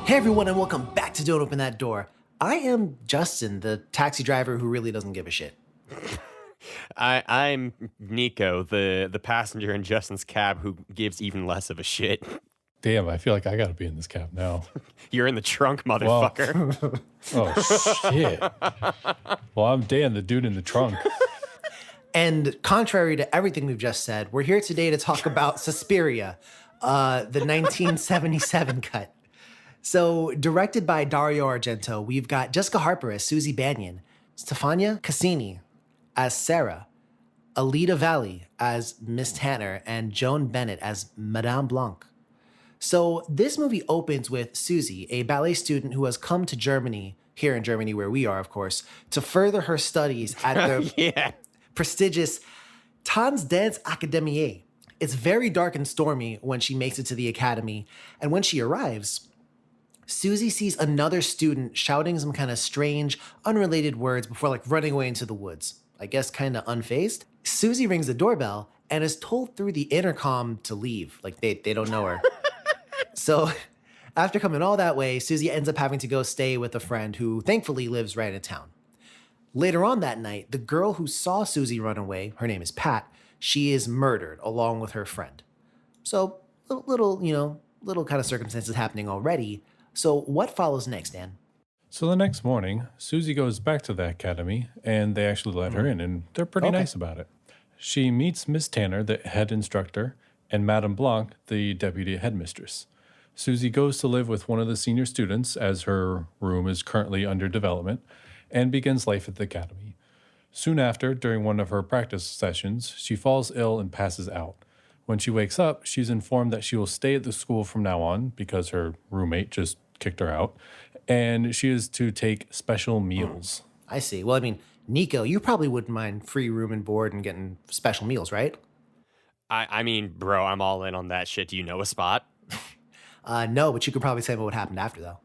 Hey everyone, and welcome back to Don't Open That Door. I am Justin, the taxi driver who really doesn't give a shit. I'm Nico, the passenger in Justin's cab who gives even less of a shit. Damn, I feel like I gotta be in this cab now. You're in the trunk, motherfucker. Oh, shit. Well, I'm Dan, the dude in the trunk. And contrary to everything we've just said, we're here today to talk about Suspiria, the 1977 cut. So, directed by Dario Argento, we've got Jessica Harper as Susie Banyan, Stefania Cassini as Sarah, Alida Valli as Miss Tanner, and Joan Bennett as Madame Blanc. So this movie opens with Susie, a ballet student who has come to Germany, here in Germany where we are, of course, to further her studies at the prestigious Tanzdanzakademie. It's very dark and stormy when she makes it to the academy, and when she arrives, Susie sees another student shouting some kind of strange, unrelated words before running away into the woods. I guess kind of unfazed. Susie rings the doorbell and is told through the intercom to leave. They don't know her. So after coming all that way, Susie ends up having to go stay with a friend who thankfully lives right in town. Later on that night, the girl who saw Susie run away, her name is Pat, she is murdered along with her friend. So little kind of circumstances happening already. So what follows next, Dan? So the next morning, Susie goes back to the academy, and they actually let her in, and they're pretty nice about it. She meets Miss Tanner, the head instructor, and Madame Blanc, the deputy headmistress. Susie goes to live with one of the senior students, as her room is currently under development, and begins life at the academy. Soon after, during one of her practice sessions, she falls ill and passes out. When she wakes up, she's informed that she will stay at the school from now on because her roommate just kicked her out, and she is to take special meals. I see. Well, I mean, Nico, you probably wouldn't mind free room and board and getting special meals, right? I mean, bro, I'm all in on that shit. Do you know a spot? No, but you could probably say what happened after, though.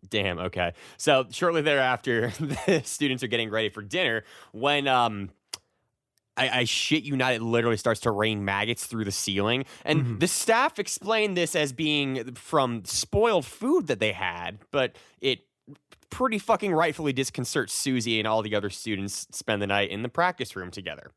Damn, okay. So shortly thereafter, the students are getting ready for dinner when I shit you not, it literally starts to rain maggots through the ceiling. And the staff explained this as being from spoiled food that they had, but it pretty fucking rightfully disconcerts Susie and all the other students spend the night in the practice room together.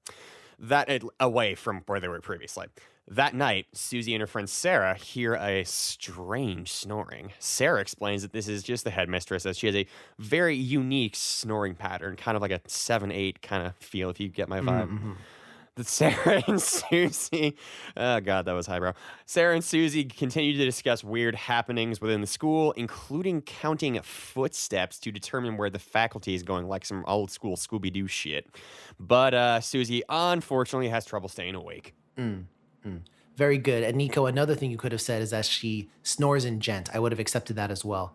Away from where they were previously. That night, Susie and her friend Sarah hear a strange snoring. Sarah explains that this is just the headmistress, as she has a very unique snoring pattern, kind of like a 7/8 kind of feel, if you get my vibe. That Sarah and Susie, oh god, that was highbrow. Sarah and Susie continue to discuss weird happenings within the school, including counting footsteps to determine where the faculty is going, like some old school Scooby-Doo shit. But Susie, unfortunately, has trouble staying awake. Very good. And Nico, another thing you could have said is that she snores in gent. I would have accepted that as well.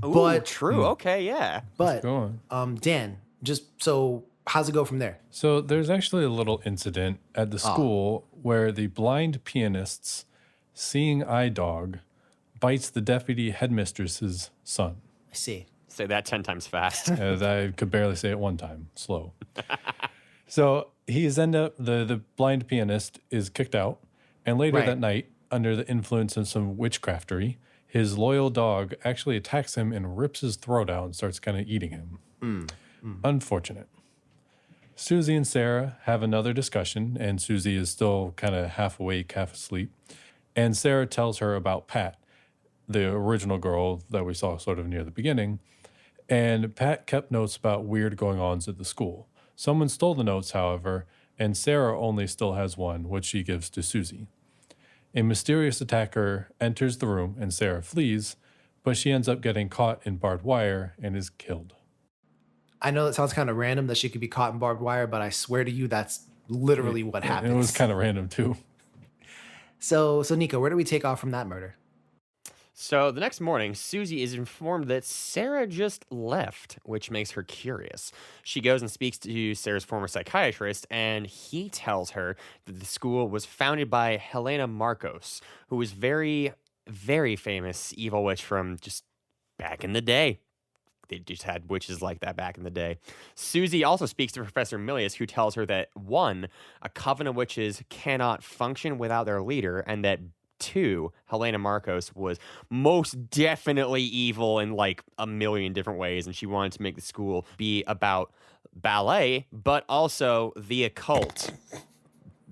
Ooh, But true. Okay, yeah. But Go on. Dan, so how's it go from there? So there's actually a little incident at the school where the blind pianist's seeing eye dog bites the deputy headmistress's son. I see. Say that 10 times fast. As I could barely say it one time, slow. So the blind pianist is kicked out, and later that night, under the influence of some witchcraftery, his loyal dog actually attacks him and rips his throat out and starts kind of eating him. Unfortunate. Susie and Sarah have another discussion, and Susie is still kind of half awake, half asleep. And Sarah tells her about Pat, the original girl that we saw sort of near the beginning. And Pat kept notes about weird going-ons at the school. Someone stole the notes, however, and Sarah only still has one, which she gives to Susie. A mysterious attacker enters the room, and Sarah flees, but she ends up getting caught in barbed wire and is killed. I know that sounds kind of random that she could be caught in barbed wire, but I swear to you, that's literally what happens. It was kind of random, too. So Nico, where do we take off from that murder? So the next morning, Susie is informed that Sarah just left, which makes her curious. She goes and speaks to Sarah's former psychiatrist, and he tells her that the school was founded by Helena Marcos, who was very, very famous evil witch from just back in the day. They just had witches like that back in the day. Susie also speaks to Professor Milius, who tells her that, one, a coven of witches cannot function without their leader, and that 2, Helena Marcos was most definitely evil in like a million different ways, and she wanted to make the school be about ballet, but also the occult.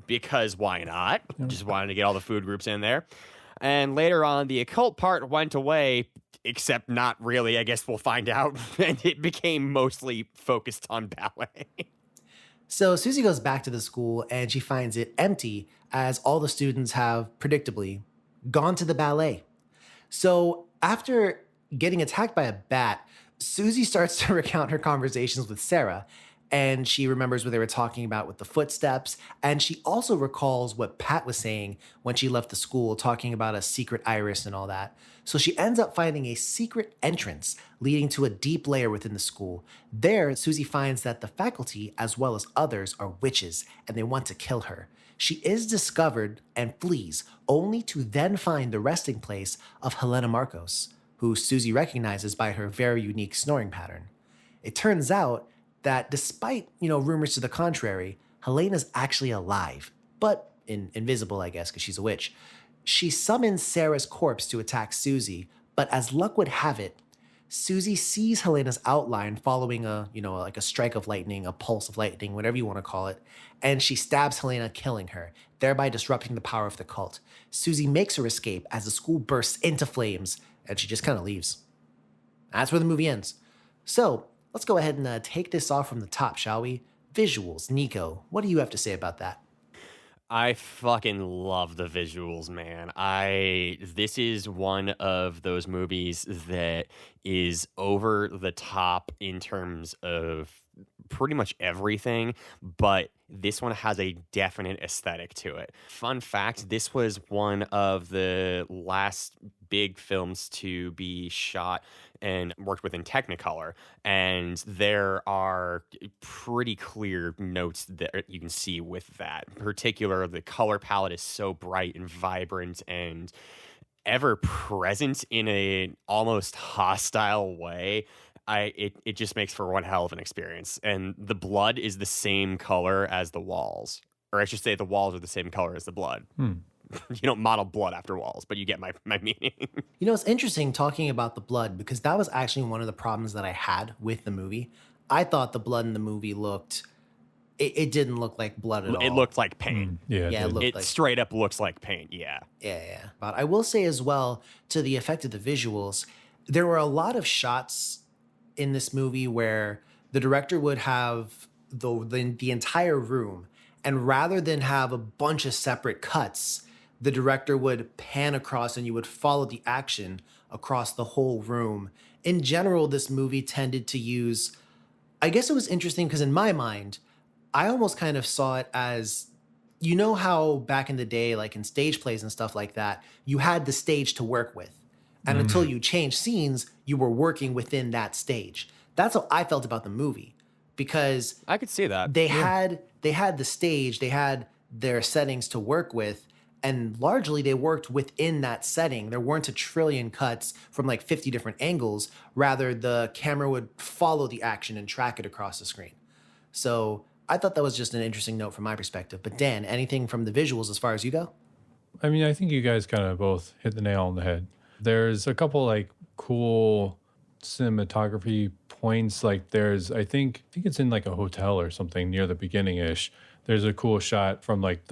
Because why not? Just wanted to get all the food groups in there. And later on, the occult part went away, except not really. I guess we'll find out. And it became mostly focused on ballet. So Susie goes back to the school and she finds it empty as all the students have, predictably, gone to the ballet. So after getting attacked by a bat, Susie starts to recount her conversations with Sarah, and she remembers what they were talking about with the footsteps, and she also recalls what Pat was saying when she left the school, talking about a secret iris and all that. So she ends up finding a secret entrance leading to a deep layer within the school. There, Susie finds that the faculty, as well as others, are witches, and they want to kill her. She is discovered and flees, only to then find the resting place of Helena Marcos, who Susie recognizes by her very unique snoring pattern. It turns out that despite, rumors to the contrary, Helena's actually alive, but invisible, I guess, because she's a witch. She summons Sarah's corpse to attack Susie, but as luck would have it, Susie sees Helena's outline following like a strike of lightning, a pulse of lightning, whatever you want to call it, and she stabs Helena, killing her, thereby disrupting the power of the cult. Susie makes her escape as the school bursts into flames, and she just kind of leaves. That's where the movie ends. So, let's go ahead and take this off from the top, shall we? Visuals. Nico, what do you have to say about that? I fucking love the visuals, man. This is one of those movies that is over the top in terms of pretty much everything, but this one has a definite aesthetic to it. Fun fact, this was one of the last big films to be shot and worked with in Technicolor, and there are pretty clear notes that you can see with that. In particular, the color palette is so bright and vibrant and ever present in a almost hostile way. It just makes for one hell of an experience. And the blood is the same color as the walls. Or I should say the walls are the same color as the blood. You don't model blood after walls, but you get my meaning. It's interesting talking about the blood because that was actually one of the problems that I had with the movie. I thought the blood in the movie it didn't look like blood at all. It looked like paint. Yeah, It straight up looks like paint, yeah. Yeah. But I will say as well, to the effect of the visuals, there were a lot of shots in this movie where the director would have the entire room, and rather than have a bunch of separate cuts, the director would pan across and you would follow the action across the whole room. In general, this movie tended to use, I guess it was interesting because in my mind, I almost kind of saw it as, how back in the day, like in stage plays and stuff like that, you had the stage to work with. And until you changed scenes, you were working within that stage. That's how I felt about the movie, because I could see that. They had the stage, they had their settings to work with, and largely they worked within that setting. There weren't a trillion cuts from like 50 different angles. Rather, the camera would follow the action and track it across the screen. So I thought that was just an interesting note from my perspective. But Dan, anything from the visuals as far as you go? I mean, I think you guys kind of both hit the nail on the head. There's a couple like cool cinematography points. Like there's, I think it's in like a hotel or something near the beginning-ish. There's a cool shot from like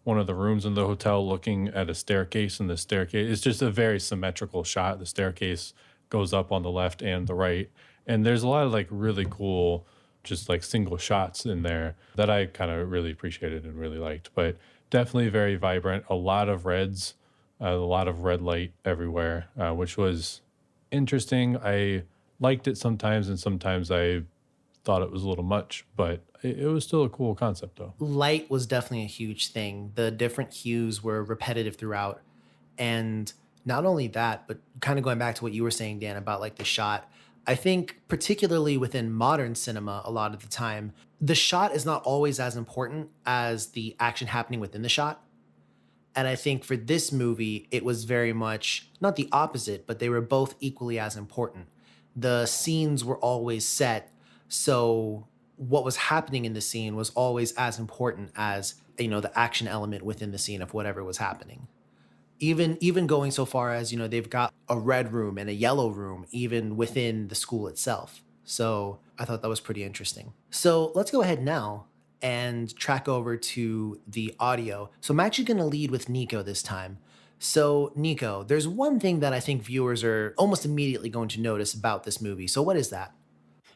one of the rooms in the hotel looking at a staircase, and the staircase, it's just a very symmetrical shot. The staircase goes up on the left and the right. And there's a lot of like really cool, just like single shots in there that I kind of really appreciated and really liked. But definitely very vibrant, a lot of reds, a lot of red light everywhere, which was interesting. I liked it sometimes, and sometimes I thought it was a little much, but it was still a cool concept though. Light was definitely a huge thing. The different hues were repetitive throughout. And not only that, but kind of going back to what you were saying, Dan, about like the shot, I think particularly within modern cinema, a lot of the time, the shot is not always as important as the action happening within the shot. And I think for this movie, it was very much not the opposite, but they were both equally as important. The scenes were always set, so what was happening in the scene was always as important as, the action element within the scene of whatever was happening. Even going so far as, they've got a red room and a yellow room even within the school itself. So I thought that was pretty interesting. So let's go ahead now and track over to the audio. So I'm actually going to lead with Nico this time. So Nico, there's one thing that I think viewers are almost immediately going to notice about this movie. So what is that?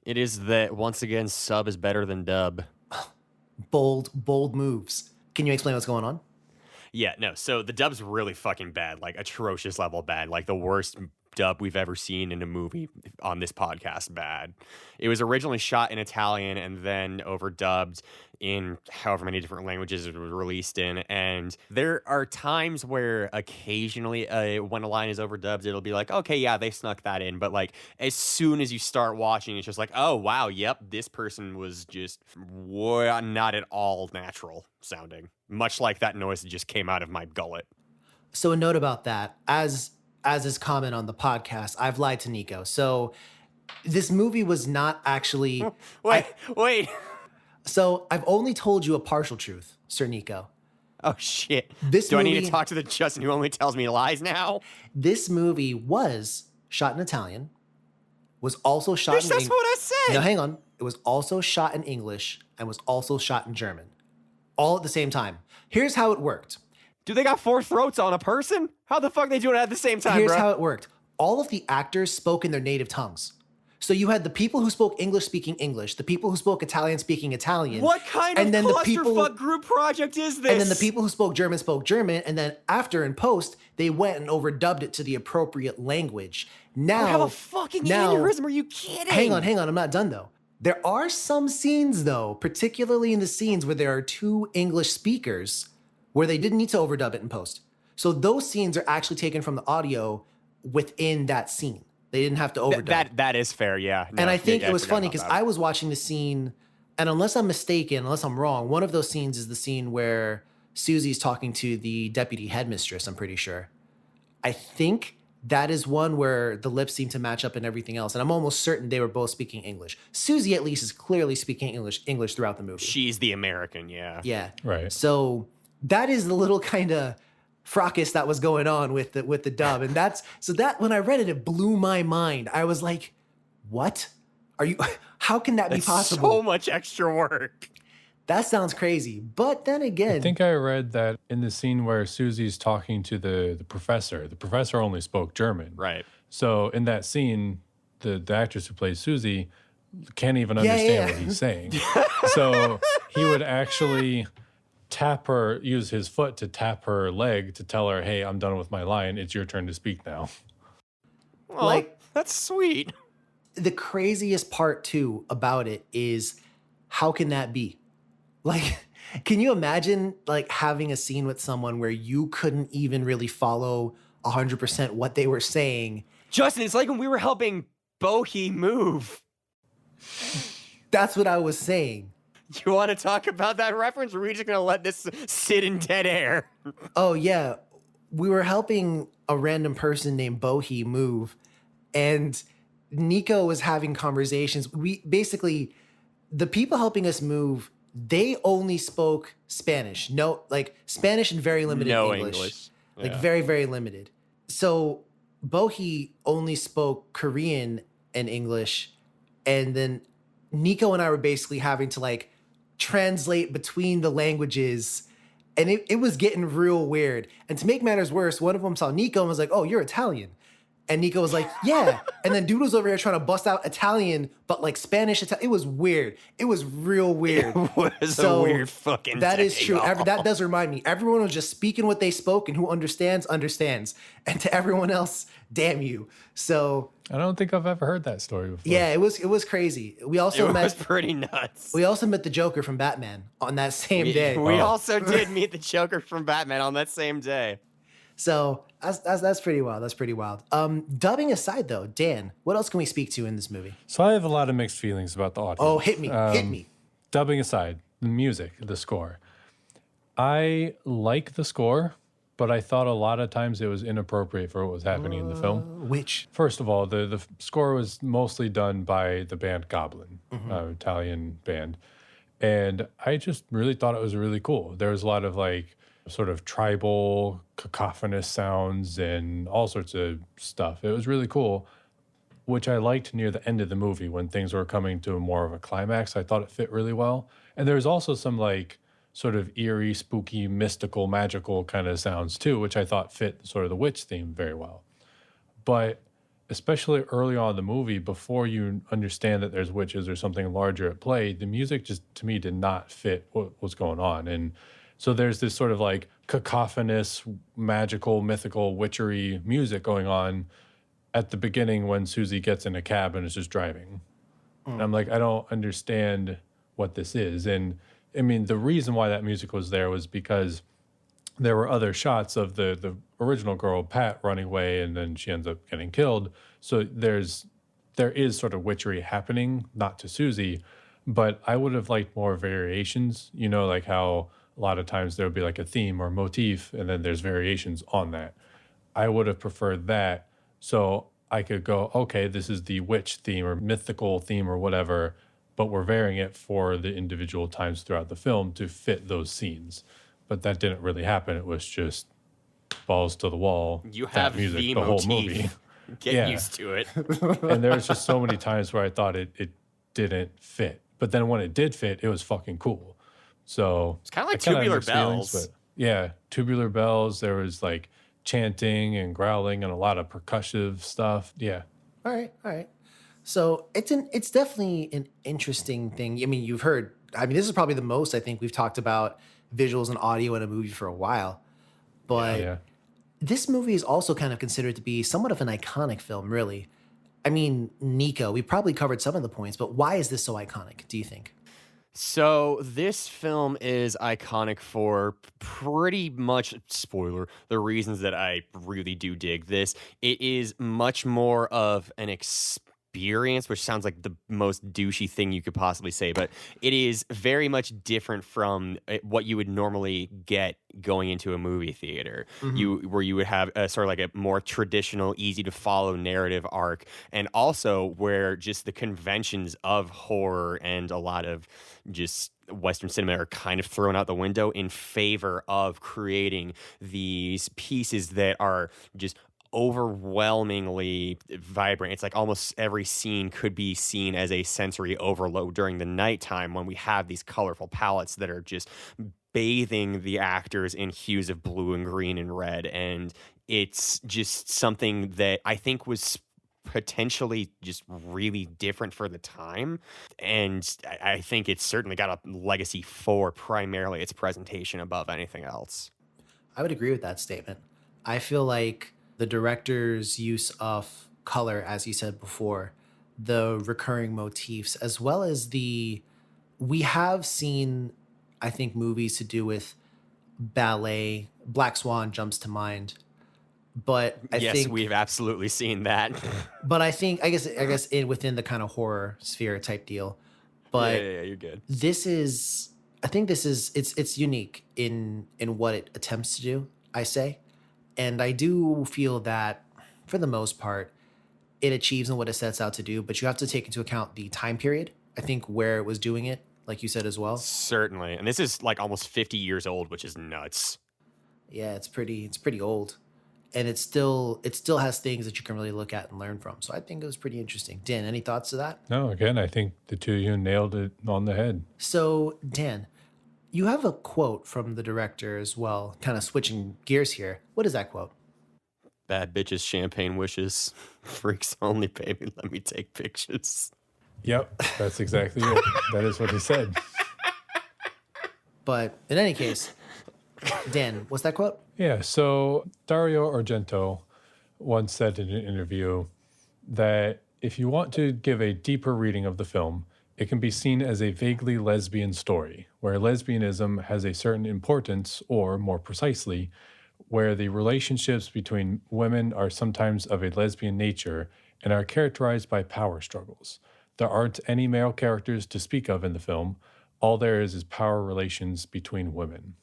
It is that, once again, sub is better than dub. Bold moves. Can you explain what's going on? Yeah, no. So the dub's really fucking bad, like atrocious level bad, like the worst dub we've ever seen in a movie on this podcast bad. It was originally shot in Italian and then overdubbed in however many different languages it was released in. And there are times where occasionally when a line is overdubbed, it'll be like, okay, yeah, they snuck that in. But like as soon as you start watching, it's just like, oh, wow, yep, this person was just not at all natural sounding. Much like that noise that just came out of my gullet. So a note about that, as is common on the podcast, I've lied to Nico. So this movie was not actually... Wait. So I've only told you a partial truth, Sir Nico. Oh, shit. This Do movie, I need to talk to the Justin who only tells me lies now? This movie was shot in Italian, was also shot in That's what I said. No, hang on. It was also shot in English and was also shot in German. All at the same time. Here's how it worked. Do they got 4 throats on a person? How the fuck are they doing it at the same time, Here's bro? how it worked. All of the actors spoke in their native tongues. So you had the people who spoke English speaking English, the people who spoke Italian speaking Italian. What kind of clusterfuck group project is this? And then the people who spoke German, and then after in post, they went and overdubbed it to the appropriate language. Now, I have a fucking aneurysm. Are you kidding? Hang on. I'm not done though. There are some scenes though, particularly in the scenes where there are 2 English speakers, where they didn't need to overdub it in post. So those scenes are actually taken from the audio within that scene. They didn't have to overdub. That is fair, yeah. No, and I think it was forgot funny about because that. I was watching the scene, and unless I'm mistaken, unless I'm wrong, one of those scenes is the scene where Susie's talking to the deputy headmistress, I'm pretty sure. I think that is one where the lips seem to match up and everything else. And I'm almost certain they were both speaking English. Susie, at least, is clearly speaking English throughout the movie. She's the American, yeah. Yeah. Right. So that is the little kind of fracas that was going on with the dub. And that when I read it, it blew my mind. I was like, what? How can that be possible? So much extra work. That sounds crazy. But then again, I think I read that in the scene where Susie's talking to the professor only spoke German. Right. So in that scene, the actress who plays Susie can't even understand what he's saying. So he would actually use his foot to tap her leg to tell her, hey, I'm done with my line. It's your turn to speak now. Well, that's sweet. The craziest part too about it is, how can that be? Like, can you imagine like having a scene with someone where you couldn't even really follow 100% what they were saying? Justin, it's like when we were helping Bohi move. That's what I was saying. You want to talk about that reference, or are we just going to let this sit in dead air? Oh, yeah. We were helping a random person named Bohi move, and Nico was having conversations. The people helping us move, they only spoke Spanish. No, like Spanish and very limited English. Yeah. Like very, very limited. So Bohi only spoke Korean and English, and then Nico and I were basically having to like translate between the languages, and it was getting real weird. And to make matters worse, one of them saw Nico and was like, oh, you're Italian. And Nico was like, yeah. And then dude was over here trying to bust out Italian, but like Spanish. It was weird. It was real weird. It was a weird fucking That day, is true. That does remind me. Everyone was just speaking what they spoke, and who understands. And to everyone else, damn you. So I don't think I've ever heard that story before. yeah, it was crazy. We also It was pretty nuts. We also met the Joker from Batman on that same day. We also did meet the Joker from Batman on that same day. So that's pretty wild. That's pretty wild. Dubbing aside, though, Dan, what else can we speak to in this movie? So I have a lot of mixed feelings about the audio. Oh, hit me. Dubbing aside, the music, the score. I like the score, but I thought a lot of times it was inappropriate for what was happening in the film. Which? First of all, the score was mostly done by the band Goblin, Italian band. And I just really thought it was really cool. There was a lot of like sort of tribal cacophonous sounds and all sorts of stuff. It was really cool, which I liked near the end of the movie when things were coming to more of a climax. I thought it fit really well. And there's also some like sort of eerie, spooky, mystical, magical kind of sounds too, which I thought fit sort of the witch theme very well. But especially early on in the movie, before you understand that there's witches or something larger at play, the music just to me did not fit what was going on. And so there's this sort of like cacophonous, magical, mythical, witchery music going on at the beginning when Susie gets in a cab and is just driving. And I'm like, I don't understand what this is. And I mean, the reason why that music was there was because there were other shots of the original girl, Pat, running away, and then she ends up getting killed. So there is sort of witchery happening, not to Susie, but I would have liked more variations, you know, like how a lot of times there would be like a theme or motif, and then there's variations on that. I would have preferred that so I could go, okay, this is the witch theme or mythical theme or whatever, but we're varying it for the individual times throughout the film to fit those scenes. But that didn't really happen. It was just balls to the wall. You that have music the the whole motif. movie. Get Yeah. used to it. And there was just so many times where I thought it didn't fit. But then when it did fit, it was fucking cool. So It's kind of like I kinda had Tubular mixed feelings, Bells. but yeah, tubular bells. There was like chanting and growling and a lot of percussive stuff. Yeah. All right, all right. So it's definitely an interesting thing. I mean, you've heard. I mean, this is probably the most I think we've talked about visuals and audio in a movie for a while. But Yeah. this movie is also kind of considered to be somewhat of an iconic film, really. I mean, Nico, we probably covered some of the points, but why is this so iconic, do you think? So this film is iconic for pretty much, spoiler, the reasons that I really do dig this. It is much more of an experience, which sounds like the most douchey thing you could possibly say, but it is very much different from what you would normally get going into a movie theater. Where you would have a sort of like a more traditional, easy to follow narrative arc, and also where just the conventions of horror and a lot of just Western cinema are kind of thrown out the window in favor of creating these pieces that are just overwhelmingly vibrant. It's like almost every scene could be seen as a sensory overload during the nighttime when we have these colorful palettes that are just bathing the actors in hues of blue and green and red. And it's just something that I think was potentially just really different for the time. And I think it's certainly got a legacy for primarily its presentation above anything else. I would agree with that statement. I feel like the director's use of color, as you said before, the recurring motifs, as well as we have seen, I think, movies to do with ballet. Black Swan jumps to mind. But I Yes, think we've absolutely seen that. But I guess within the kind of horror sphere type deal. But Yeah, you're good. I think this is it's unique in what it attempts to do, I say. And I do feel that for the most part it achieves in what it sets out to do, but you have to take into account the time period, I think, where it was doing it, like you said as well. Certainly. And this is like almost 50 years old, which is nuts. Yeah, it's pretty old. And it still has things that you can really look at and learn from. So I think it was pretty interesting. Dan, any thoughts to that? No, again, I think the two of you nailed it on the head. So, Dan, you have a quote from the director as well, kind of switching gears here. What is that quote? Bad bitches, champagne wishes. Freaks only, baby. Let me take pictures. Yep, that's exactly it. That is what he said. But in any case, Dan, what's that quote? Yeah, so Dario Argento once said in an interview that if you want to give a deeper reading of the film, it can be seen as a vaguely lesbian story, where lesbianism has a certain importance, or more precisely, where the relationships between women are sometimes of a lesbian nature and are characterized by power struggles. There aren't any male characters to speak of in the film. All there is power relations between women.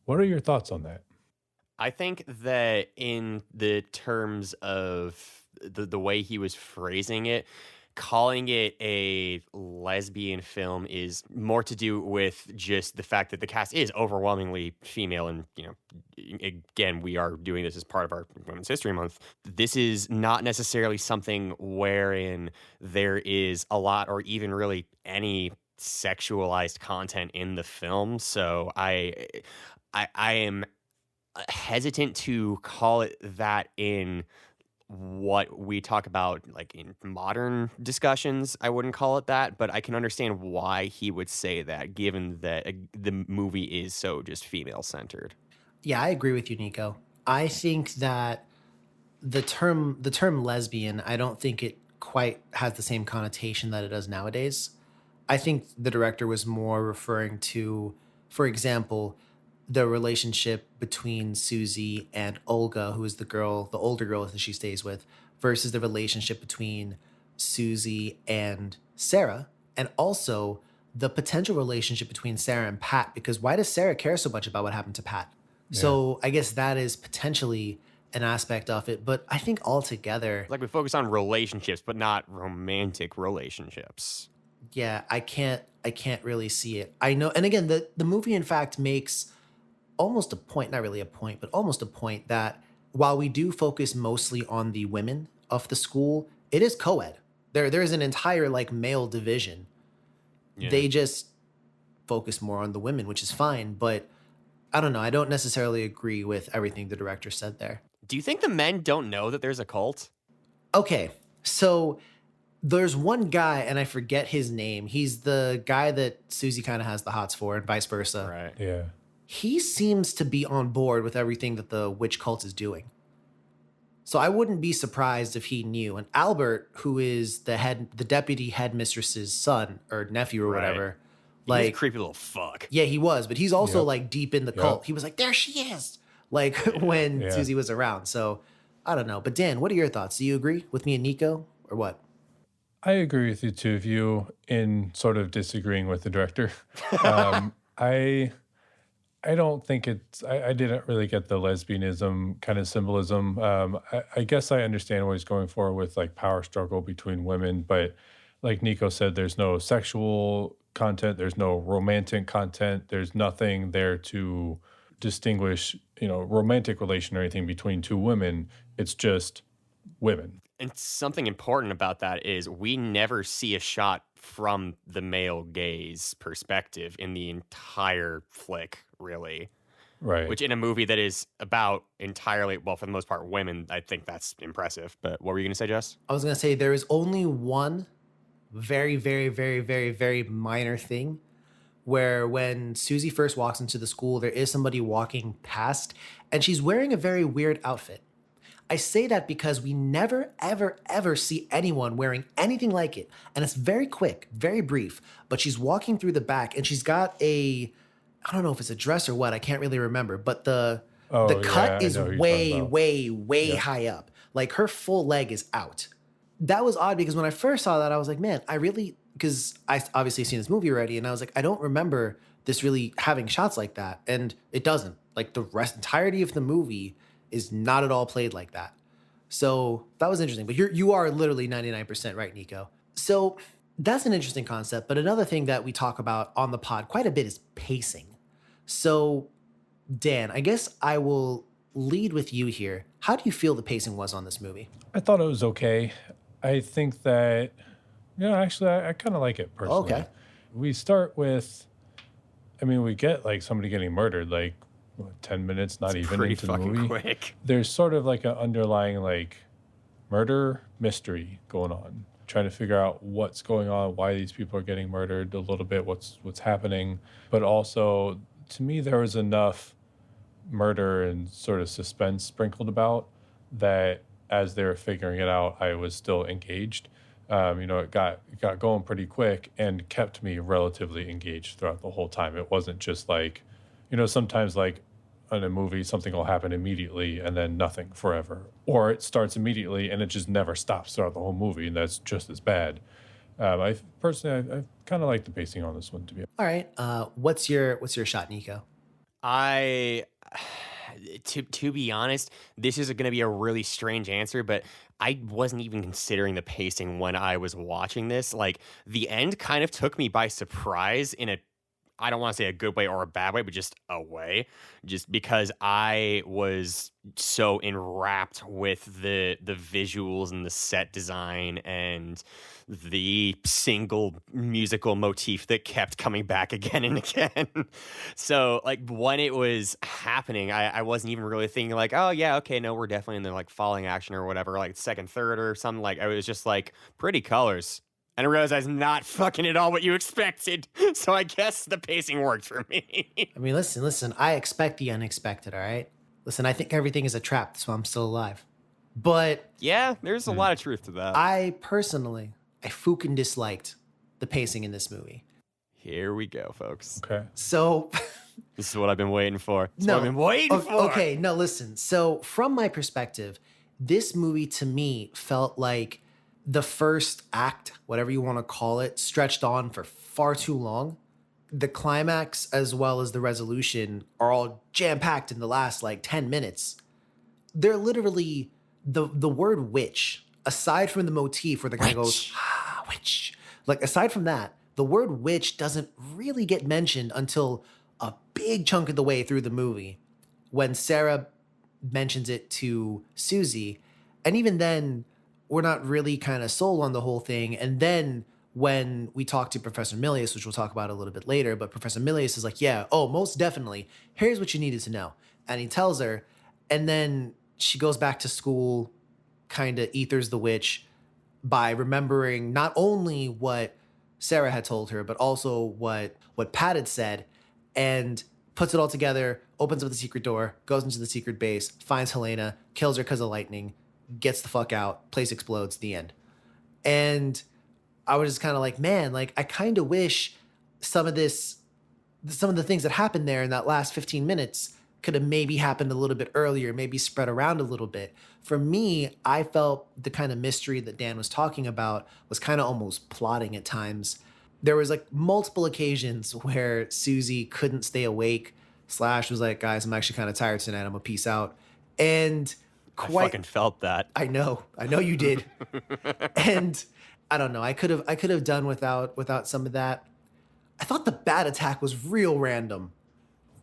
What are your thoughts on that? I think that in the terms of the way he was phrasing it, calling it a lesbian film is more to do with just the fact that the cast is overwhelmingly female. And, again, we are doing this as part of our Women's History Month. This is not necessarily something wherein there is a lot or even really any sexualized content in the film. So I am hesitant to call it that in what we talk about, like in modern discussions. I wouldn't call it that, but I can understand why he would say that, given that the movie is so just female centered. Yeah, I agree with you, Nico. I think that the term lesbian, I don't think it quite has the same connotation that it does nowadays. I think the director was more referring to, for example, the relationship between Susie and Olga, who is the older girl that she stays with, versus the relationship between Susie and Sarah, and also the potential relationship between Sarah and Pat, because why does Sarah care so much about what happened to Pat? So I guess that is potentially an aspect of it, but I think altogether, Like, we focus on relationships, but not romantic relationships. yeah, I can't really see it. I know, and again, the movie in fact makes almost a point, not really a point, but almost a point that while we do focus mostly on the women of the school, it is co-ed. There's an entire like male division. Yeah. They just focus more on the women, which is fine, but I don't know. I don't necessarily agree with everything the director said there. Do you think the men don't know that there's a cult? Okay, so there's one guy, and I forget his name. He's the guy that Susie kind of has the hots for, and vice versa. Right. Yeah. He seems to be on board with everything that the witch cult is doing. So I wouldn't be surprised if he knew. And Albert, who is the deputy headmistress's son or nephew or Right. whatever, He's a like, creepy little fuck. yeah, he was, but he's also Yep. like deep in the cult. He was like, there she is, like when Yeah. Susie was around. So I don't know. But Dan, what are your thoughts? Do you agree with me and Nico or what? I agree with the two of you in sort of disagreeing with the director. I don't think I didn't really get the lesbianism kind of symbolism. I guess I understand what he's going for with like power struggle between women, but like Nico said, there's no sexual content, there's no romantic content, there's nothing there to distinguish, romantic relation or anything between two women. It's just women. And something important about that is we never see a shot from the male gaze perspective in the entire flick, really. Right. Which in a movie that is about entirely, well, for the most part, women, I think that's impressive. But what were you going to say, Jess? I was going to say there is only one very, very, very, very, very minor thing where when Susie first walks into the school, there is somebody walking past and she's wearing a very weird outfit. I say that because we never, ever, ever see anyone wearing anything like it. And it's very quick, very brief, but she's walking through the back and she's got I don't know if it's a dress or what, I can't really remember, but the cut is way, way, way high up. Like her full leg is out. That was odd because when I first saw that, I was like, man, because I obviously seen this movie already, and I was like, I don't remember this really having shots like that. And it doesn't. Like the entirety of the movie is not at all played like that. So that was interesting. But you are literally 99% right, Nico. So that's an interesting concept. But another thing that we talk about on the pod quite a bit is pacing. So Dan, I guess I will lead with you here. How do you feel the pacing was on this movie? I thought it was okay. I think that, actually, I kind of like it personally. Okay. We start with, we get like somebody getting murdered, like 10 minutes, not even Pretty into the fucking movie. quick. There's sort of like an underlying like murder mystery going on, trying to figure out what's going on, why these people are getting murdered, a little bit what's happening. But also, to me, there was enough murder and sort of suspense sprinkled about that as they were figuring it out, I was still engaged. It got going pretty quick and kept me relatively engaged throughout the whole time. It wasn't just like, sometimes like in a movie, something will happen immediately and then nothing forever. Or it starts immediately and it just never stops throughout the whole movie, and that's just as bad. I kind of like the pacing on this one, to be honest. All right. What's your shot, Nico? To be honest, this is going to be a really strange answer, but I wasn't even considering the pacing when I was watching this. Like, the end kind of took me by surprise in a, I don't want to say a good way or a bad way, but just a way, just because I was so enwrapped with the visuals and the set design and the single musical motif that kept coming back again and again. So like when it was happening, I wasn't even really thinking like, oh yeah, okay, no, we're definitely in the like falling action or whatever, like second, third or something. Like I was just like pretty colors. And I realized I was not fucking at all what you expected. So I guess the pacing worked for me. I mean, listen, I expect the unexpected, all right? Listen, I think everything is a trap, that's why I'm still alive. But Yeah, there's a lot of truth to that. I personally, I fucking disliked the pacing in this movie. Here we go, folks. Okay. So This is what I've been waiting for. This is what I've been waiting for. Okay, no, listen. So from my perspective, this movie to me felt like the first act, whatever you want to call it, stretched on for far too long. The climax as well as the resolution are all jam-packed in the last like 10 minutes. They're literally the word witch, aside from the motif where the guy goes, witch. Like aside from that, the word witch doesn't really get mentioned until a big chunk of the way through the movie when Sarah mentions it to Susie. And even then, we're not really kind of sold on the whole thing. And then when we talk to Professor Milius, which we'll talk about a little bit later, but Professor Milius is like, yeah, oh, most definitely. Here's what you needed to know. And he tells her, and then she goes back to school, kind of ethers the witch by remembering not only what Sarah had told her, but also what Pat had said, and puts it all together, opens up the secret door, goes into the secret base, finds Helena, kills her because of lightning, gets the fuck out, place explodes, the end. And I was just kind of like, man, like I kind of wish some of the things that happened there in that last 15 minutes could have maybe happened a little bit earlier, maybe spread around a little bit. For me, I felt the kind of mystery that Dan was talking about was kind of almost plotting at times. There was like multiple occasions where Susie couldn't stay awake. Slash was like, guys, I'm actually kind of tired tonight. I'm gonna peace out. And I fucking felt that. I know you did. And I don't know. I could have done without some of that. I thought the bat attack was real random.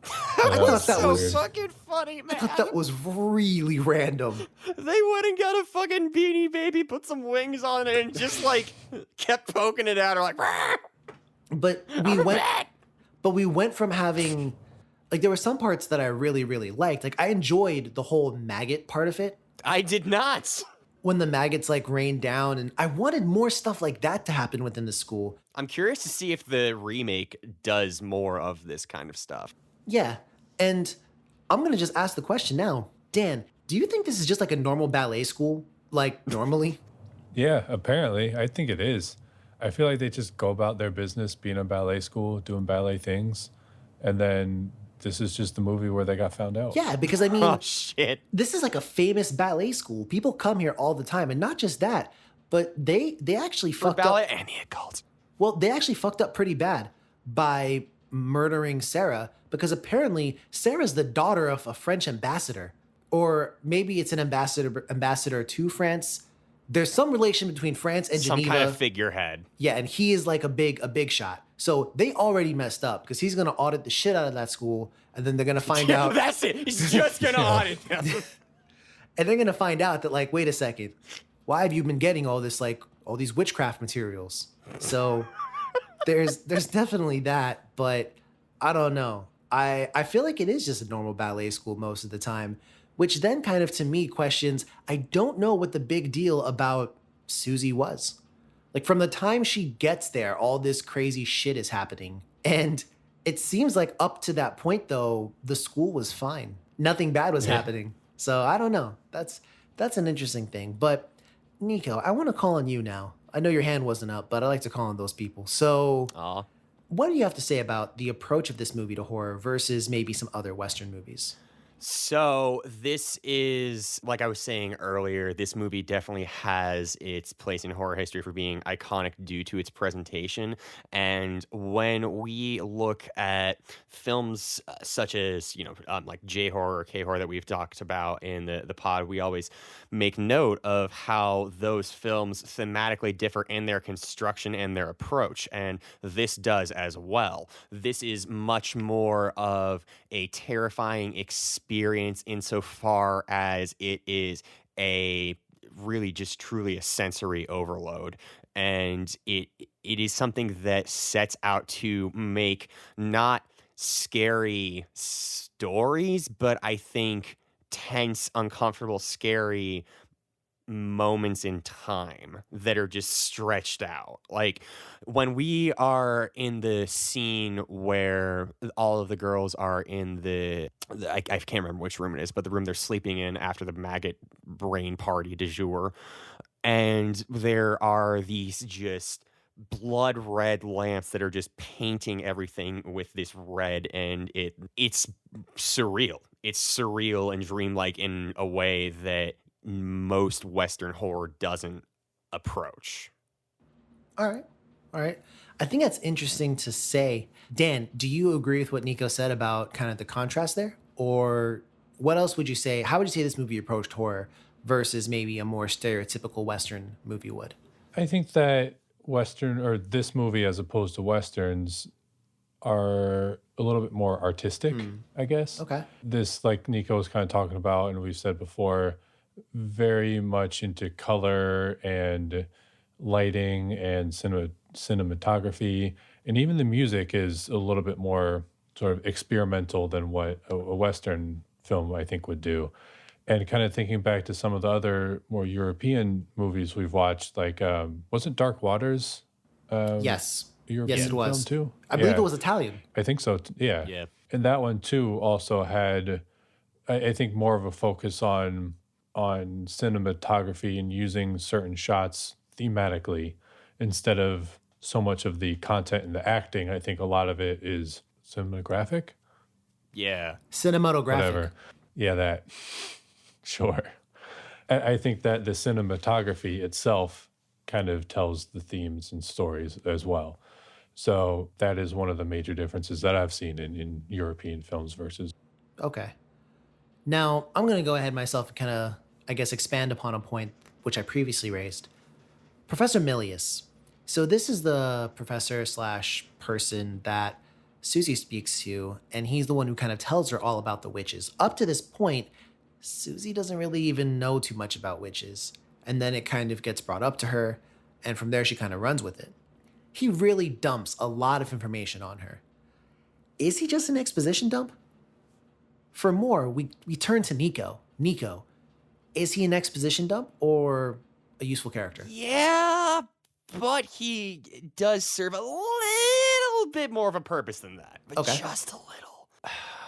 Yeah, I thought that so was fucking funny, man. I thought that was really random. They went and got a fucking Beanie Baby, put some wings on it, and just like kept poking it out, or like. But we went from having like there were some parts that I really, really liked. Like I enjoyed the whole maggot part of it. I did not. When the maggots like rained down, and I wanted more stuff like that to happen within the school. I'm curious to see if the remake does more of this kind of stuff. Yeah. And I'm going to just ask the question now. Dan, do you think this is just like a normal ballet school? Like normally? Yeah, apparently. I think it is. I feel like they just go about their business being a ballet school, doing ballet things. And then this is just the movie where they got found out. Yeah, because I mean, Oh, shit. this is like a famous ballet school. People come here all the time. And not just that, but they actually For fucked ballet up. and the occult. Well, they actually fucked up pretty bad by murdering Sarah, because apparently Sarah's the daughter of a French ambassador, or maybe it's an ambassador to France. There's some relation between France and Some Geneva. kind of figurehead. Yeah, and he is like a big shot. So they already messed up because he's gonna audit the shit out of that school, and then they're gonna find out. That's it. He's just gonna audit them. And they're gonna find out that like, wait a second, why have you been getting all this like all these witchcraft materials? So there's definitely that, but I don't know. I feel like it is just a normal ballet school most of the time, which then kind of to me questions, I don't know what the big deal about Susie was. Like from the time she gets there, all this crazy shit is happening. And it seems like up to that point though, the school was fine. Nothing bad was happening. So I don't know. That's an interesting thing. But Nico, I want to call on you now. I know your hand wasn't up, but I like to call on those people. So Aw. what do you have to say about the approach of this movie to horror versus maybe some other Western movies? So this is, like I was saying earlier, this movie definitely has its place in horror history for being iconic due to its presentation. And when we look at films such as, like J horror or K horror that we've talked about in the pod, we always make note of how those films thematically differ in their construction and their approach. And this does as well. This is much more of a terrifying experience insofar as it is a really just truly a sensory overload, and it is something that sets out to make not scary stories, but I think tense, uncomfortable, scary moments in time that are just stretched out. Like when we are in the scene where all of the girls are in I can't remember which room it is, but the room they're sleeping in after the maggot brain party du jour. And there are these just blood red lamps that are just painting everything with this red, and it's surreal. It's surreal and dreamlike in a way that most Western horror doesn't approach. All right. All right. I think that's interesting to say. Dan, do you agree with what Nico said about kind of the contrast there? Or what else would you say? How would you say this movie approached horror versus maybe a more stereotypical Western movie would? I think that Western or this movie, as opposed to Westerns, are a little bit more artistic, I guess. Okay. This, like Nico was kind of talking about, and we've said before, very much into color and lighting and cinematography. And even the music is a little bit more sort of experimental than what a Western film, I think, would do. And kind of thinking back to some of the other more European movies we've watched, like, wasn't Dark Waters Yes. European Yes, it was. film too? I believe Yeah, it was Italian. I think so. Yeah. Yeah. And that one too also had, I think, more of a focus on cinematography and using certain shots thematically instead of so much of the content and the acting. I think a lot of it is cinematographic, Yeah. Cinematographic. whatever. Yeah, that. Sure. I think that the cinematography itself kind of tells the themes and stories as well. So that is one of the major differences that I've seen in European films versus. Okay. Now, I'm going to go ahead myself and kind of, I guess, expand upon a point which I previously raised. Professor Milius. So this is the professor slash person that Susie speaks to, and he's the one who kind of tells her all about the witches. Up to this point, Susie doesn't really even know too much about witches. And then it kind of gets brought up to her, and from there she kind of runs with it. He really dumps a lot of information on her. Is he just an exposition dump? For more, we turn to Nico. Nico, is he an exposition dump or a useful character? Yeah, but he does serve a little bit more of a purpose than that. But Okay. just a little.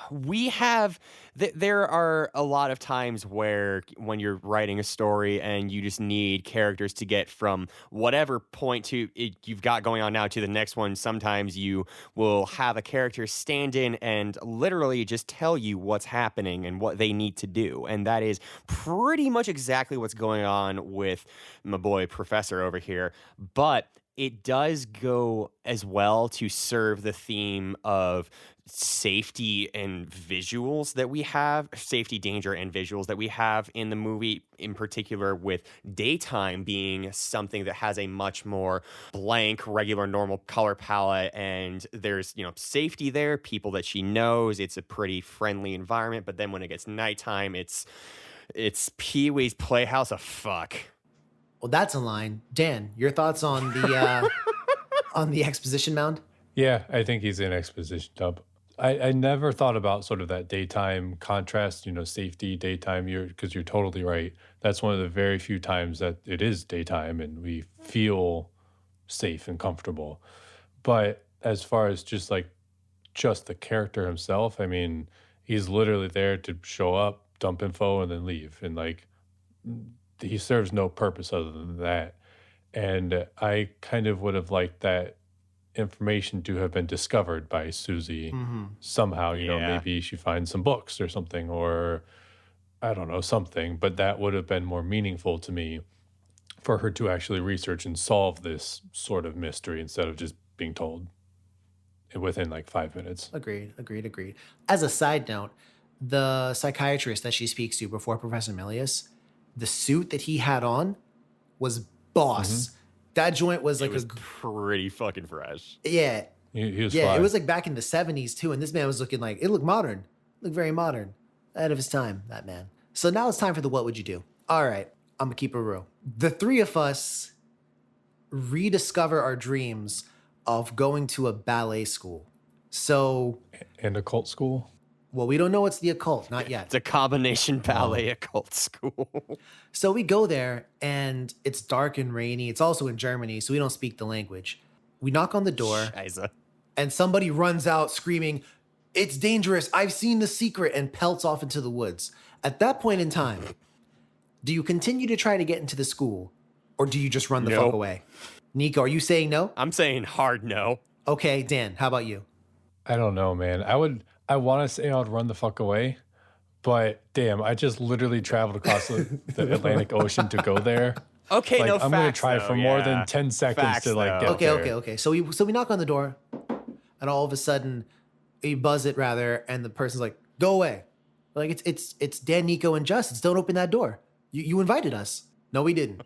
We have, there are a lot of times where when you're writing a story and you just need characters to get from whatever point you've got going on now to the next one, sometimes you will have a character stand in and literally just tell you what's happening and what they need to do. And that is pretty much exactly what's going on with my boy Professor over here. But it does go as well to serve the theme of safety and visuals that we have, safety, danger, and visuals that we have in the movie, in particular with daytime being something that has a much more blank, regular, normal color palette. And there's, safety there, people that she knows. It's a pretty friendly environment. But then when it gets nighttime, it's Pee-wee's Playhouse of fuck. Well, that's a line. Dan, your thoughts on the on the exposition mound? Yeah, I think he's an exposition dump. I never thought about sort of that daytime contrast, safety, daytime, because you're totally right. That's one of the very few times that it is daytime and we feel safe and comfortable. But as far as just the character himself, I mean, he's literally there to show up, dump info, and then leave. And he serves no purpose other than that. And I kind of would have liked that information to have been discovered by Susie somehow. You know, Yeah. maybe she finds some books or something, or I don't know, something. But that would have been more meaningful to me for her to actually research and solve this sort of mystery instead of just being told within like 5 minutes. Agreed. As a side note, the psychiatrist that she speaks to before Professor Milius, the suit that he had on was boss. That joint was like It was pretty fucking fresh. yeah. He was Yeah, fly. it was like back in the 70s too, and this man was looking like, it looked modern. Looked very modern. Ahead of his time, that man. So now it's time for the what would you do? All right, I'm gonna keep it real. The three of us rediscover our dreams of going to a ballet school. So, And a cult school. well, we don't know what's the occult, not yet. It's a combination ballet occult school. So we go there and it's dark and rainy. It's also in Germany, so we don't speak the language. We knock on the door Scheiße. and somebody runs out screaming, "It's dangerous. I've seen the secret," and pelts off into the woods. At that point in time, do you continue to try to get into the school or do you just run the fuck Nope. away? Nico, are you saying no? I'm saying hard no. Okay, Dan, how about you? I don't know, man. I want to say I would run the fuck away, but damn, I just literally traveled across the Atlantic Ocean to go there. Okay, Like, no I'm facts, gonna try though, for more yeah. than 10 seconds Facts, to like though. get Okay, there. okay. So we knock on the door and all of a sudden you buzz it rather, and the person's like, "Go away." We're like, it's Dan, Nico, and Justice. Don't open that door. You invited us. No, we didn't.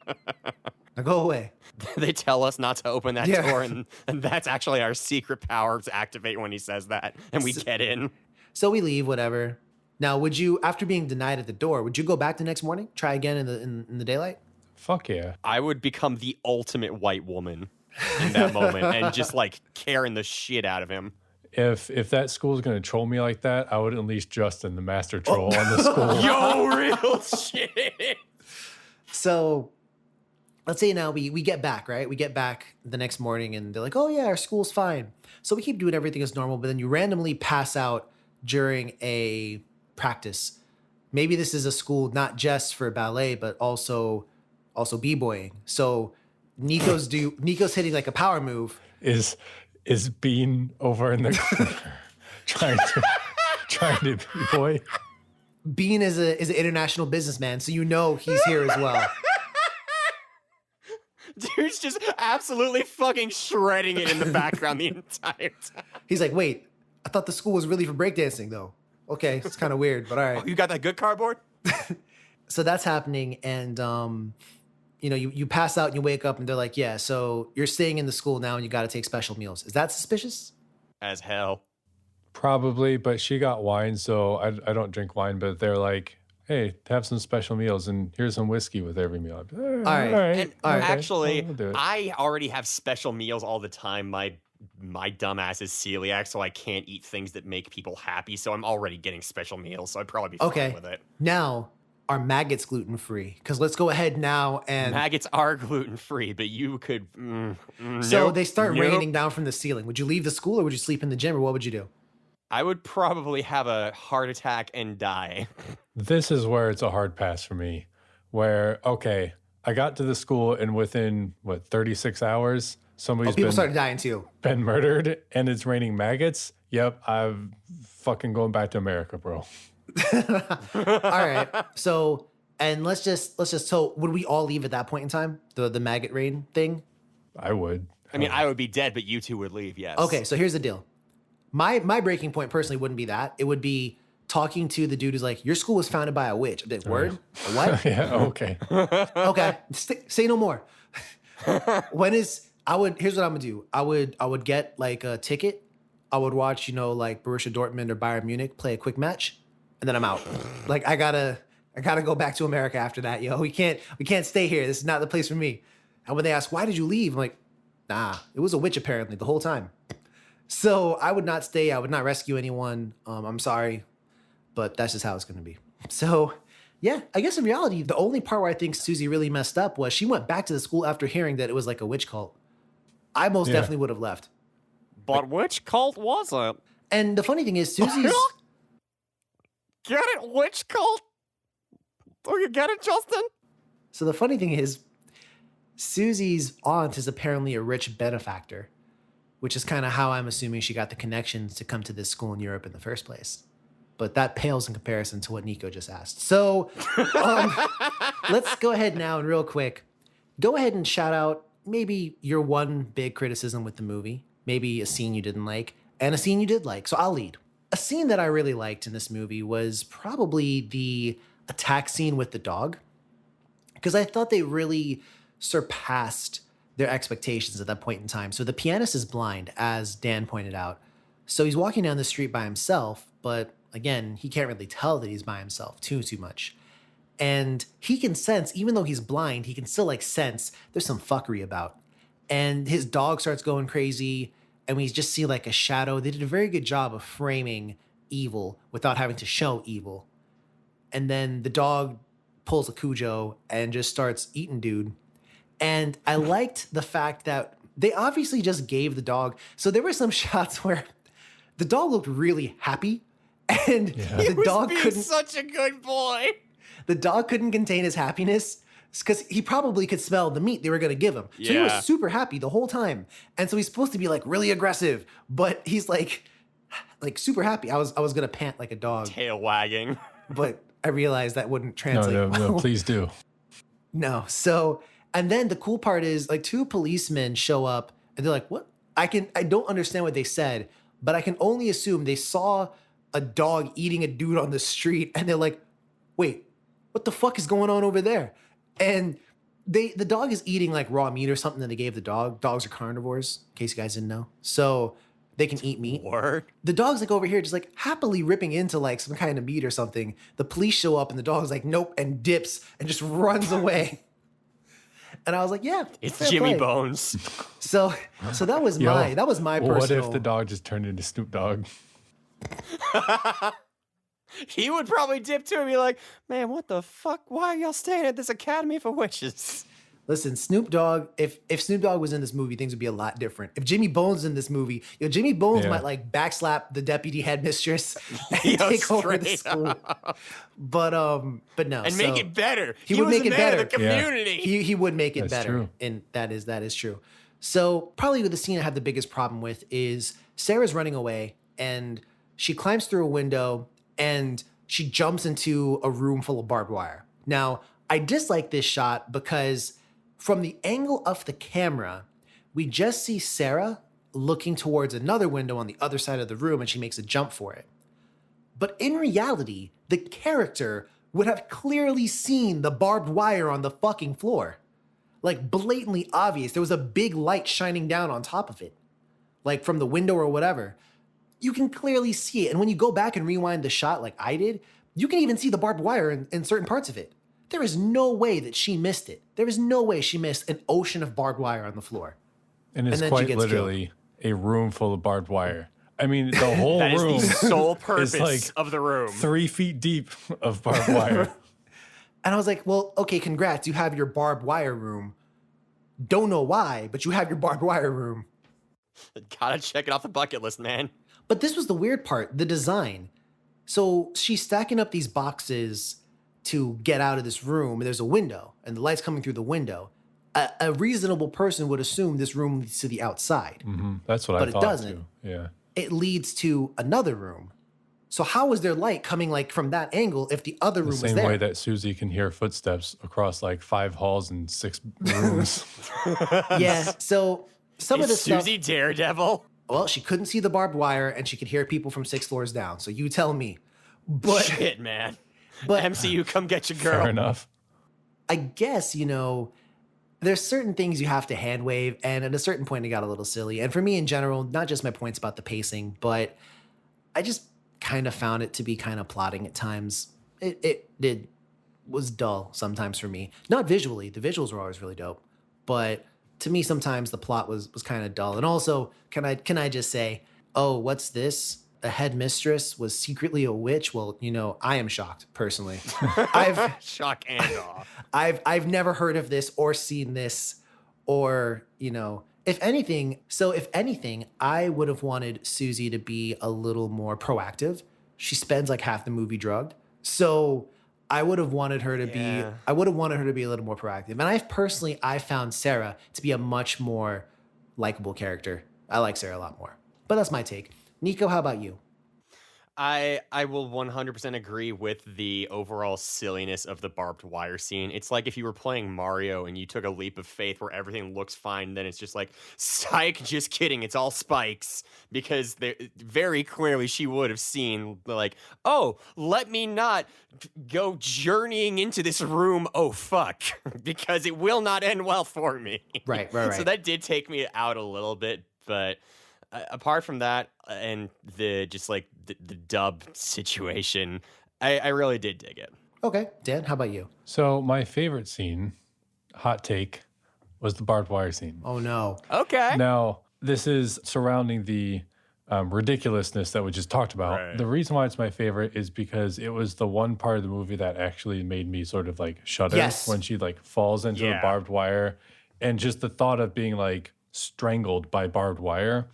Now go away. They tell us not to open that Yeah. door, and that's actually our secret power to activate when he says that, and we get in. So we leave, whatever. Now, would you, after being denied at the door, would you go back the next morning? Try again in the daylight? Fuck yeah. I would become the ultimate white woman in that moment and just like carrying the shit out of him. If that school is gonna troll me like that, I would unleash Justin, the master Oh. troll, on the school. Yo, real shit. So let's say now we get back, right? We get back the next morning and they're like, "Oh yeah, our school's fine." So we keep doing everything as normal, but then you randomly pass out during a practice. Maybe this is a school not just for ballet, but also b-boying. So Nico's hitting like a power move. Is Bean over in the corner trying to be boy? Bean is an international businessman, so you know he's here as well. Dude's just absolutely fucking shredding it in the background the entire time. He's like, "Wait, I thought the school was really for breakdancing though." Okay, it's kind of weird, but all right. Oh, you got that good cardboard? So that's happening, and you pass out and you wake up and they're like, "Yeah, so you're staying in the school now and you got to take special meals." Is that suspicious? As hell. Probably, but she got wine, so I don't drink wine. But they're like, "Hey, have some special meals, and here's some whiskey with every meal." I'd be, all right. And All right. actually, I'll do it. I already have special meals all the time. My dumb ass is celiac, so I can't eat things that make people happy. So I'm already getting special meals, so I'd probably be Okay. fine with it. Now, are maggots gluten free? Because let's go ahead now and Maggots are gluten free, but you could. so nope, they start nope. raining down from the ceiling. Would you leave the school or would you sleep in the gym or what would you do? I would probably have a heart attack and die. This is where it's a hard pass for me. Where okay, I got to the school and within 36 hours, somebody's People started dying too. been murdered and it's raining maggots. Yep, I'm fucking going back to America, bro. All right. So, and let's just so would we all leave at that point in time? The maggot rain thing? I would. I mean, I would be dead, but you two would leave, yes. Okay, so here's the deal. My breaking point personally wouldn't be that. It would be talking to the dude who's like, "Your school was founded by a witch." I'm like, "Word? A what?" Yeah, okay. Okay, say no more. Here's what I'm gonna do. I would get like a ticket. I would watch, like Borussia Dortmund or Bayern Munich play a quick match, and then I'm out. Like I gotta go back to America after that, yo. We can't stay here. This is not the place for me. And when they ask, "Why did you leave?" I'm like, "Nah, it was a witch apparently the whole time." So I would not stay. I would not rescue anyone. I'm sorry, but that's just how it's gonna be. So yeah, I guess in reality, the only part where I think Susie really messed up was she went back to the school after hearing that it was like a witch cult. I most definitely would have left. But which cult was it? And the funny thing is, Susie's Get it? Which cult? Oh, you get it, Justin? so the funny thing is, Susie's aunt is apparently a rich benefactor, which is kind of how I'm assuming she got the connections to come to this school in Europe in the first place. But that pales in comparison to what Nico just asked. So let's go ahead now and real quick, go ahead and shout out maybe your one big criticism with the movie, maybe a scene you didn't like, and a scene you did like. So I'll lead. A scene that I really liked in this movie was probably the attack scene with the dog, because I thought they really surpassed their expectations at that point in time. So the pianist is blind, as Dan pointed out. So he's walking down the street by himself, but again, he can't really tell that he's by himself too much. And he can sense, even though he's blind, he can still like sense there's some fuckery about. And his dog starts going crazy, and we just see like a shadow. They did a very good job of framing evil without having to show evil. And then the dog pulls a Cujo and just starts eating dude. And I liked the fact that they obviously just gave the dog. So there were some shots where the dog looked really happy, and the dog couldn't. Such a good boy. The dog couldn't contain his happiness because he probably could smell the meat they were going to give him. So he was super happy the whole time. And so he's supposed to be like really aggressive, but he's like super happy. I was going to pant like a dog. Tail wagging. But I realized that wouldn't translate. No, please do. No. So, and then the cool part is like two policemen show up and they're like, what? I don't understand what they said, but I can only assume they saw a dog eating a dude on the street and they're like, wait, what the fuck is going on over there? And the dog is eating like raw meat or something that they gave the dog. Dogs are carnivores, in case you guys didn't know. So they can eat meat. Word. The dog's like over here just like happily ripping into like some kind of meat or something. The police show up and the dog's like, nope, and dips and just runs away. And I was like, yeah, it's fair Jimmy play. Bones. So that was my personal. What if the dog just turned into Snoop Dogg? He would probably dip too and be like, man, what the fuck? Why are y'all staying at this Academy for Witches? Listen, Snoop Dogg, if Snoop Dogg was in this movie, things would be a lot different. If Jimmy Bones in this movie, Jimmy Bones might like backslap the deputy headmistress and take over the school. But no. And make it better. He would was make a it man of better. the community. He would make it That's better. true. And that is true. So probably the scene I had the biggest problem with is Sarah's running away and she climbs through a window and she jumps into a room full of barbed wire. Now, I dislike this shot because from the angle of the camera, we just see Sarah looking towards another window on the other side of the room and she makes a jump for it. But in reality, the character would have clearly seen the barbed wire on the fucking floor. Like blatantly obvious. There was a big light shining down on top of it. Like from the window or whatever. You can clearly see it. And when you go back and rewind the shot like I did, you can even see the barbed wire in certain parts of it. There is no way that she missed it. There is no way she missed an ocean of barbed wire on the floor. And it's then she quite gets literally a room full of barbed wire. I mean, the whole That room is the sole purpose is like of the room. 3 feet deep of barbed wire. And I was like, well, okay, congrats. You have your barbed wire room. Don't know why, but you have your barbed wire room. Gotta check it off the bucket list, man. But this was the weird part, the design. So she's stacking up these boxes to get out of this room, and there's a window, and the light's coming through the window. A reasonable person would assume this room leads to the outside. Mm-hmm. That's what I But thought it doesn't. too. Yeah. It leads to another room. So how is there light coming like from that angle if the other room The was same there? way that Susie can hear footsteps across like 5 halls and 6 rooms. Yeah. So some of Is this stuff. Susie Daredevil? Well, she couldn't see the barbed wire, and she could hear people from 6 floors down. So you tell me. But Shit, man. but MCU, come get your girl. Fair enough. I guess, there's certain things you have to hand wave, and at a certain point it got a little silly. And for me in general, not just my points about the pacing, but I just kind of found it to be kind of plotting at times. It was dull sometimes for me. Not visually. The visuals were always really dope. But to me, sometimes the plot was kind of dull. And also, can I just say, oh, what's this? A headmistress was secretly a witch? Well, I am shocked personally. Shock and awe. I've never heard of this or seen this, or if anything, I would have wanted Susie to be a little more proactive. She spends like half the movie drugged, so I would have wanted her to be a little more proactive. And I found Sarah to be a much more likable character I like Sarah a lot more. But that's my take. Nico, how about you? I will 100% agree with the overall silliness of the barbed wire scene. It's like if you were playing Mario and you took a leap of faith where everything looks fine, then it's just like, psych, just kidding, it's all spikes. Because very clearly she would have seen, like, oh, let me not go journeying into this room, oh fuck, because it will not end well for me. Right. So that did take me out a little bit, but apart from that, and the dub situation, I really did dig it. Okay. Dan, how about you? So my favorite scene, hot take, was the barbed wire scene. Oh, no. Okay. Now, this is surrounding the ridiculousness that we just talked about. Right. The reason why it's my favorite is because it was the one part of the movie that actually made me sort of like shudder Yes. when she like falls into the barbed wire, and just the thought of being like strangled by barbed wire.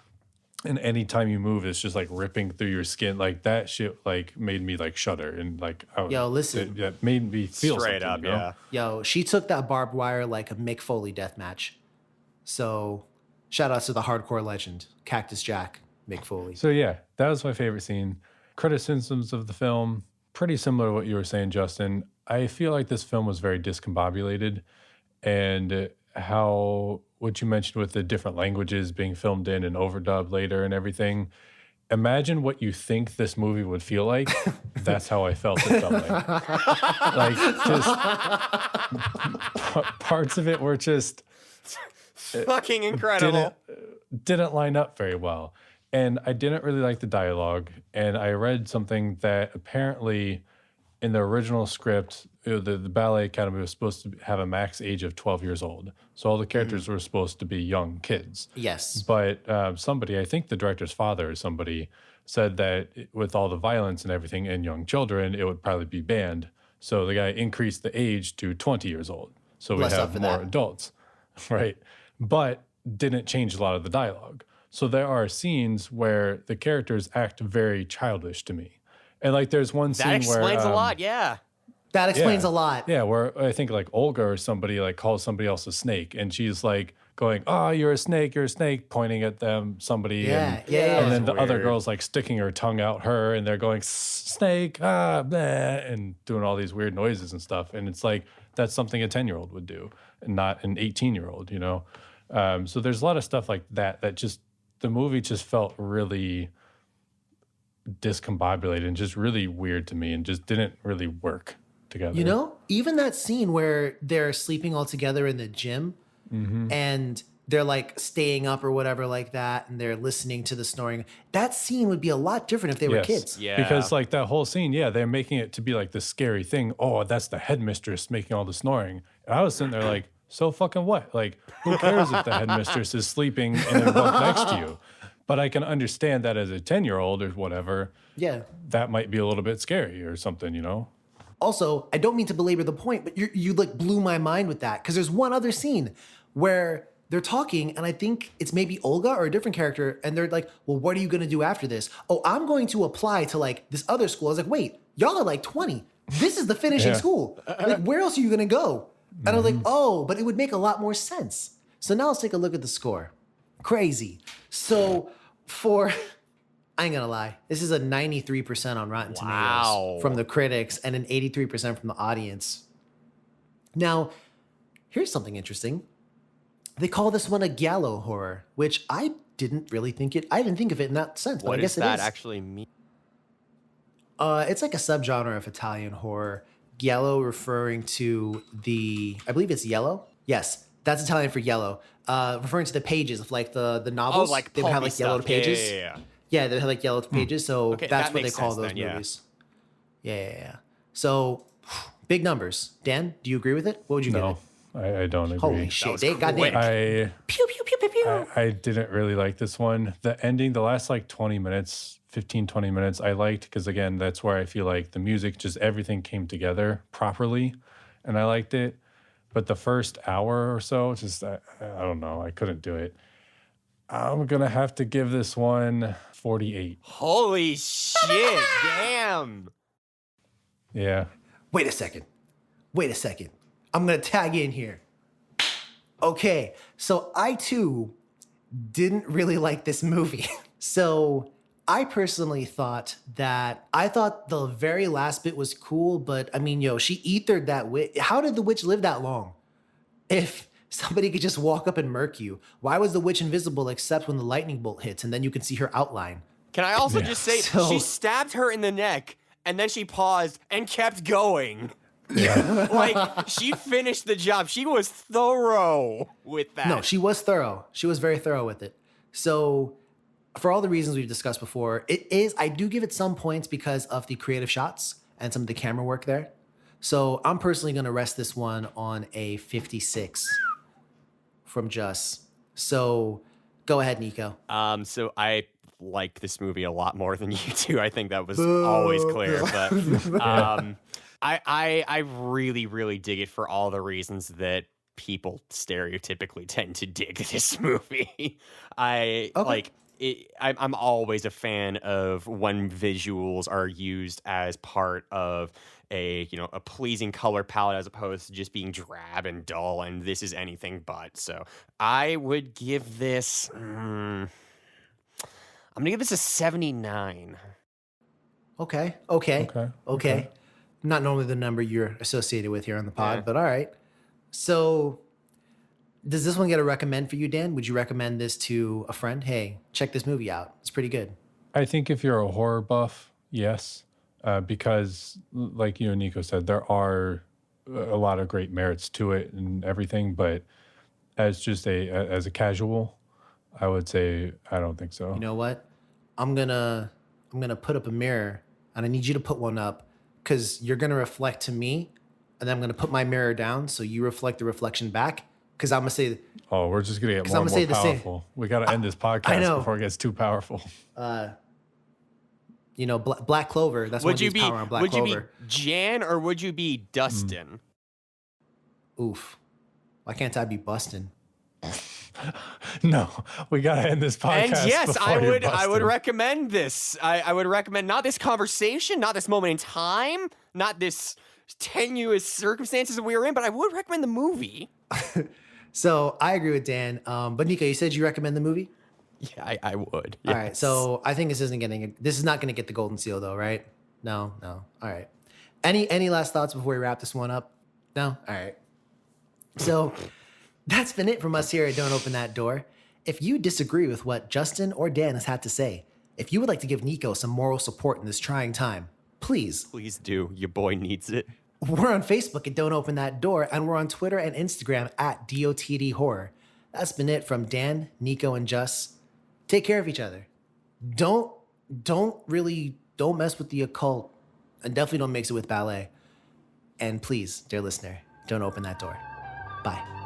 And anytime you move, it's just like ripping through your skin. Like that shit like made me like shudder. And like, Yo, listen. It made me feel Straight something, up, you know? yeah. Yo, she took that barbed wire like a Mick Foley death match. So shout out to the hardcore legend, Cactus Jack, Mick Foley. So yeah, that was my favorite scene. Criticisms of the film, pretty similar to what you were saying, Justin. I feel like this film was very discombobulated, and how what you mentioned with the different languages being filmed in and overdubbed later and everything. Imagine what you think this movie would feel like. That's how I felt it felt like. Just parts of it were just fucking incredible. Didn't line up very well. And I didn't really like the dialogue. And I read something that apparently in the original script, the Ballet Academy was supposed to have a max age of 12 years old. So all the characters were supposed to be young kids. Yes. But somebody, I think the director's father or somebody, said that with all the violence and everything in young children, it would probably be banned. So the guy increased the age to 20 years old. So we Bless up have for more that. adults, right? But didn't change a lot of the dialogue. So there are scenes where the characters act very childish to me. And like there's one scene That where explains a lot, yeah. That explains yeah. a lot. Yeah, where I think like Olga or somebody like calls somebody else a snake, and she's like going, "Oh, you're a snake, pointing at them, somebody. Yeah, and, yeah. And then the other weird. girl's like sticking her tongue out her, and they're going snake, ah, bleh, and doing all these weird noises and stuff. And it's like that's something a 10-year-old would do, and not an 18-year-old, you know. So there's a lot of stuff like that just the movie just felt really discombobulated and just really weird to me, and just didn't really work together. You know, even that scene where they're sleeping all together in the gym and they're like staying up or whatever like that, and they're listening to the snoring. That scene would be a lot different if they were Yes. kids. Yeah. Because like that whole scene, they're making it to be like this scary thing. Oh, that's the headmistress making all the snoring. And I was sitting there like, so fucking what? Like, who cares if the headmistress is sleeping in the bunk next to you? But I can understand that as a 10-year-old or whatever, Yeah. that might be a little bit scary or something, you know? Also, I don't mean to belabor the point, but you like blew my mind with that, because there's one other scene where they're talking, and I think it's maybe Olga or a different character, and they're like, well, what are you going to do after this? Oh, I'm going to apply to like this other school. I was like, wait, y'all are like 20. This is the finishing Yeah. school. Like, where else are you going to go? And I was like, oh, but it would make a lot more sense. So now let's take a look at the score. Crazy. So I ain't gonna lie, this is a 93% on Rotten Wow. Tomatoes from the critics and an 83% from the audience. Now, here's something interesting. They call this one a giallo horror, which I didn't think of it in that sense, but What I guess does that it is. actually mean? It's like a subgenre of Italian horror. Giallo referring to I believe it's yellow. Yes, that's Italian for yellow. Referring to the pages of like the novels. Oh, like they would have pulpy like yellow stuff. pages. Yeah. Yeah, they have like yellow pages. So Okay, that's that what they makes call sense those then, yeah. movies. Yeah. So big numbers. Dan, do you agree with it? What would you give No, it? I don't agree. Holy shit. was Goddamn. quick. I Pew, pew, pew, pew, pew. I didn't really like this one. The ending, the last like 20 minutes, 15, 20 minutes, I liked because, again, that's where I feel like the music, just everything came together properly, and I liked it. But the first hour or so, just, I don't know, I couldn't do it. I'm going to have to give this one 48. Holy shit, damn. Yeah. Wait a second. I'm going to tag in here. Okay, so I too didn't really like this movie. So I personally thought the very last bit was cool, but I mean, she ethered that witch. How did the witch live that long? If somebody could just walk up and murk you, why was the witch invisible except when the lightning bolt hits and then you can see her outline? Can I also just say, she stabbed her in the neck and then she paused and kept going. Yeah. Like, she finished the job. She was thorough with that. No, she was thorough. She was very thorough with it. So for all the reasons we've discussed before, I do give it some points because of the creative shots and some of the camera work there. So I'm personally going to rest this one on a 56 from Just. So go ahead, Nico. So I like this movie a lot more than you do. I think that was always clear. But I really, really dig it for all the reasons that people stereotypically tend to dig this movie. I'm always a fan of when visuals are used as part of a pleasing color palette as opposed to just being drab and dull, and this is anything but. So I would give this I'm gonna give this a 79. Okay. Okay. Not normally the number you're associated with here on the pod, Yeah. but all right. So does this one get a recommend for you, Dan? Would you recommend this to a friend? Hey, check this movie out. It's pretty good. I think if you're a horror buff, yes, because like you and Nico said, there are a lot of great merits to it and everything. But as a casual, I would say I don't think so. You know what? I'm gonna put up a mirror, and I need you to put one up because you're gonna reflect to me, and then I'm gonna put my mirror down so you reflect the reflection back. Because I'm gonna say, Oh, we're just gonna get more I'm and gonna more say the same. powerful. We got to end this podcast before it gets too powerful. Black Clover. That's Would one you of be these power on Black would you Clover. be Jan or would you be Dustin? Oof. Why can't I be busting? No, we got to end this podcast. And yes, I before you're would busted. recommend this. I would recommend not this conversation, not this moment in time, not this tenuous circumstances that we were in, but I would recommend the movie. So I agree with Dan. But Nico, you said you recommend the movie? Yeah, I would. All right. Yes. So I think this is not gonna get the golden seal though, right? No. All right. Any last thoughts before we wrap this one up? No? All right. So that's been it from us here at Don't Open That Door. If you disagree with what Justin or Dan has had to say, if you would like to give Nico some moral support in this trying time, please. Please do. Your boy needs it. We're on Facebook at Don't Open That Door, and we're on Twitter and Instagram at DOTD Horror. That's been it from Dan, Nico, and Just. Take care of each other. Don't mess with the occult, and definitely don't mix it with ballet. And please, dear listener, don't open that door. Bye.